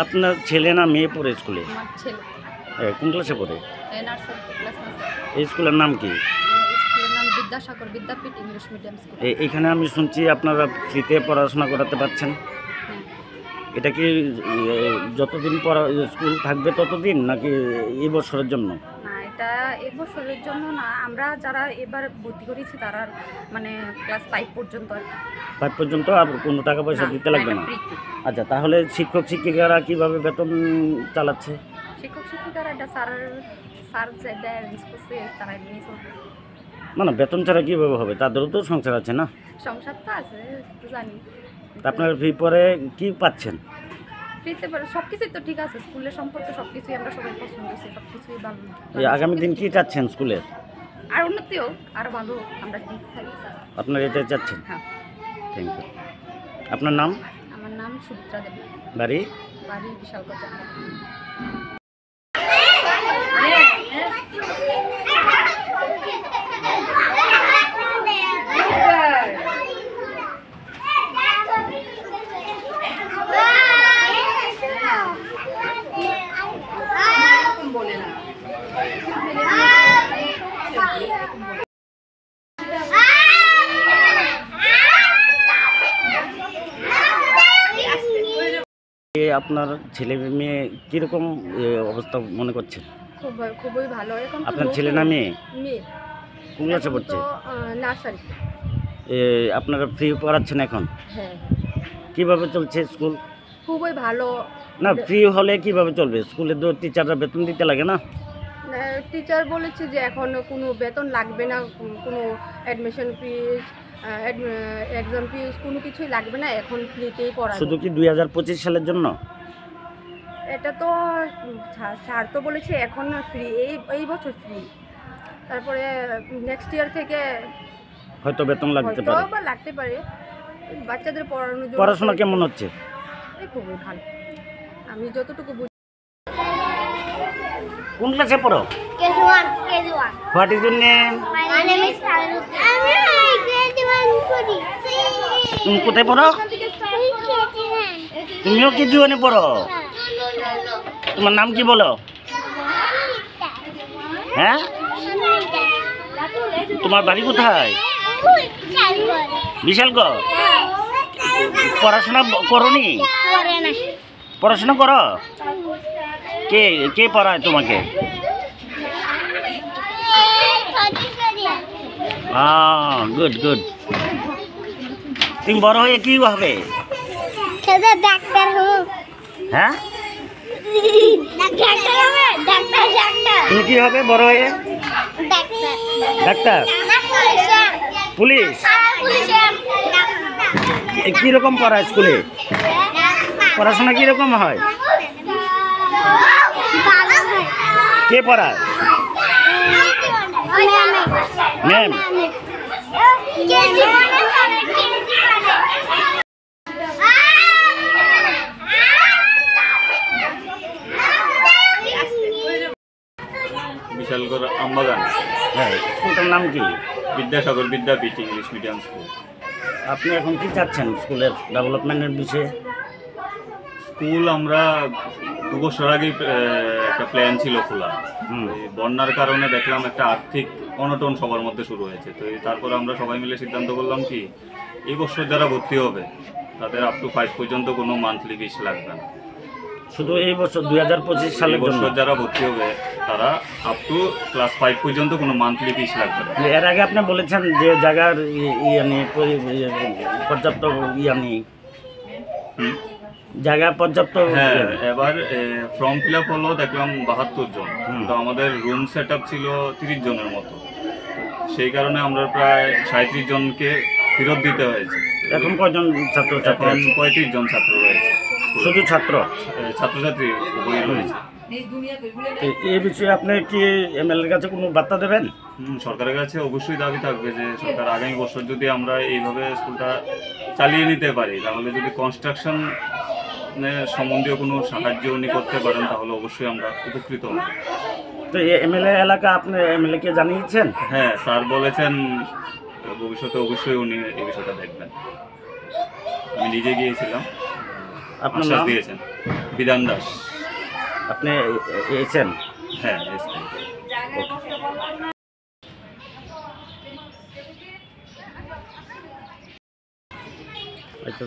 আপনার ছেলে না মেয়ে পড়ে স্কুলে? আমার ছেলে কোন ক্লাসে পড়ে? Nursery class nursery. এই স্কুলের নাম কি? স্কুলের নাম বিদ্যাসাগর বিদ্যাপীঠ ইংলিশ মিডিয়াম স্কুল। এইখানে আমি শুনছি আপনারা ফ্রিতে পড়াশোনা করাতে পারছেন। হ্যাঁ। এটা কি যতদিন স্কুল থাকবে ততদিন, নাকি এই বছরের জন্য? না, এটা এবছরের জন্য না, আমরা যারা এবার ভর্তি করেছি তারা মানে ক্লাস 5 পর্যন্ত আর কি। 5 পর্যন্ত আর কোনো টাকা পয়সা দিতে লাগবে না? ফ্রিতে। আচ্ছা, তাহলে শিক্ষক শিক্ষিকারা কিভাবে বেতন চালাচ্ছে? শিক্ষক শিক্ষিকারা এটা স্যার যে অ্যারেঞ্জ করছে তারা এমনি চলবে। না, বেতন ছাড়া কীভাবে হবে? তাদেরও তো সংসার আছে না? সংসার তো আছে, তো জানি। আপনার ফি পরে কি পাচ্ছেন? ফ্রিতে সব কিছুই তো ঠিক আছে, স্কুলের সম্পর্কে সব কিছুই আমরা সবাই পছন্দ করছি, সব কিছুই ভালো। আগামী দিন কি চাচ্ছেন স্কুলের? আর উন্নতি হোক, আরও ভালো হোক, আমরা ঠিক থাকি। আপনার এটাই চাচ্ছেন? হ্যাঁ। Thank you. আপনার নাম? আমার নাম সুমিত্রা দেবী, বাড়ি? বাড়ি বিশালগঞ্জ। আপনার ছেলে মেয়ে কীরকম অবস্থা মনে করছেন? খুবই ভালো। এখন আপনার ছেলে না মেয়ে? মেয়ে। কোন ক্লাসে পড়ছে? নার্সারি। আপনারা ফ্রি পড়াচ্ছেন এখন? হ্যাঁ। কিভাবে চলছে স্কুল? খুবই ভালো। না, ফ্রি হলে কিভাবে চলবে? স্কুলে তো টিচাররা বেতন দিতে লাগে না? টিচার বলেছে যে এখন কোনো বেতন লাগবে না, কোনো অ্যাডমিশন ফিস এক্সাম ফিস কোনো কিছুই লাগবে না, এখন ফ্রিতেই পড়া। শুধু কি 2025 সালের জন্য? এটা তো স্যার তো বলেছে এখন ফ্রি, এই বছর ফ্রি, তারপরে নেক্সট ইয়ার থেকে হয়তো বেতন লাগতে পারে। বা লাগতে পারে। বাচ্চাদের পড়ানোর জন্য। পড়াশোনা কেমন হচ্ছে? খুবই ভালো, আমি যতটুকু বুঝি। কোন ক্লাসে পড়ো? KG1. What is your name? My name is Saruddin. আমি KG1 পড়ি। তুমি কোথায় পড়ো? তুমিও কেজি1 পড়ো? তোমার নাম কি বলো? হ্যাঁ, তোমার বাড়ি কোথায়? বিশালগড়। পড়াশোনা করোনি? পড়াশোনা করো? কে কে পড়ায় তোমাকে? Good good. তুমি বড় হয়ে কি হবে? ডাক্তার হবো। হ্যাঁ, ডাক্তার হবে। ডাক্তার। তুমি কি হবে বড় হয়ে? Doctor, police. কিরকম পড়ায় স্কুলে? পড়াশোনা কিরকম হয়? কে পড়ায়? ম্যাম। বিশালগড় আমবাগান। হ্যাঁ, স্কুলটার নাম কি? বিদ্যাসাগর বিদ্যাপীঠ ইংলিশ মিডিয়াম স্কুল। আপনি এখন কি চাচ্ছেন স্কুলের ডেভেলপমেন্টের বিষয়ে? স্কুল আমরা 2 বছর আগেই একটা প্ল্যান ছিল খোলা। বন্যার কারণে দেখলাম একটা আর্থিক অনটন সবার মধ্যে শুরু হয়েছে, তো তারপরে আমরা সবাই মিলে সিদ্ধান্ত করলাম কি এই বছর যারা ভর্তি হবে তাদের আপ টু 5 পর্যন্ত কোনো মান্থলি ফিস লাগবে না। শুধু এই বছর 2025 সালের জন্য যারা ভর্তি হবে তারা আপ টু ক্লাস 5 পর্যন্ত কোনো মান্থলি ফিস লাগবে না। এর আগে আপনি বলেছেন যে জায়গার পর্যাপ্ত নেই, জায়গা পর্যাপ্ত। হ্যাঁ, এবার ফর্ম ফিল আপ হলো দেখলাম 72 জন, তো আমাদের রুম সেট আপ ছিল 30 জনের মতো, সেই কারণে আমরা প্রায় 37 জনকে ফেরত দিতে হয়েছে। এখন কয়জন ছাত্র? এখন 35 জন ছাত্র রয়েছে। শুধু ছাত্রছাত্রী উভয়ই রয়েছে। এই বিষয়ে আপনি কি এমএলএর কাছে কোনো বার্তা দেবেন? সরকারের কাছে অবশ্যই দাবি থাকবে যে সরকার আগামী বছর যদি আমরা এইভাবে স্কুলটা চালিয়ে নিতে পারি, তাহলে যদি কনস্ট্রাকশন সম্বন্ধীয় কোনো সাহায্য উনি করতে পারেন তাহলে অবশ্যই আমরা উপকৃত হব। তো এমএলএ এলাকা আপনি এমএলএকে জানিয়েছেন? হ্যাঁ, স্যার বলেছেন ভবিষ্যতে অবশ্যই উনি এই বিষয়টা দেখবেন। আমি নিজে গিয়েছিলাম। আপনার আশ্বাস নাম? দিয়েছেন। বিধান দাস। আপনি এসেছেন? হ্যাঁ এসেছেন। আচ্ছা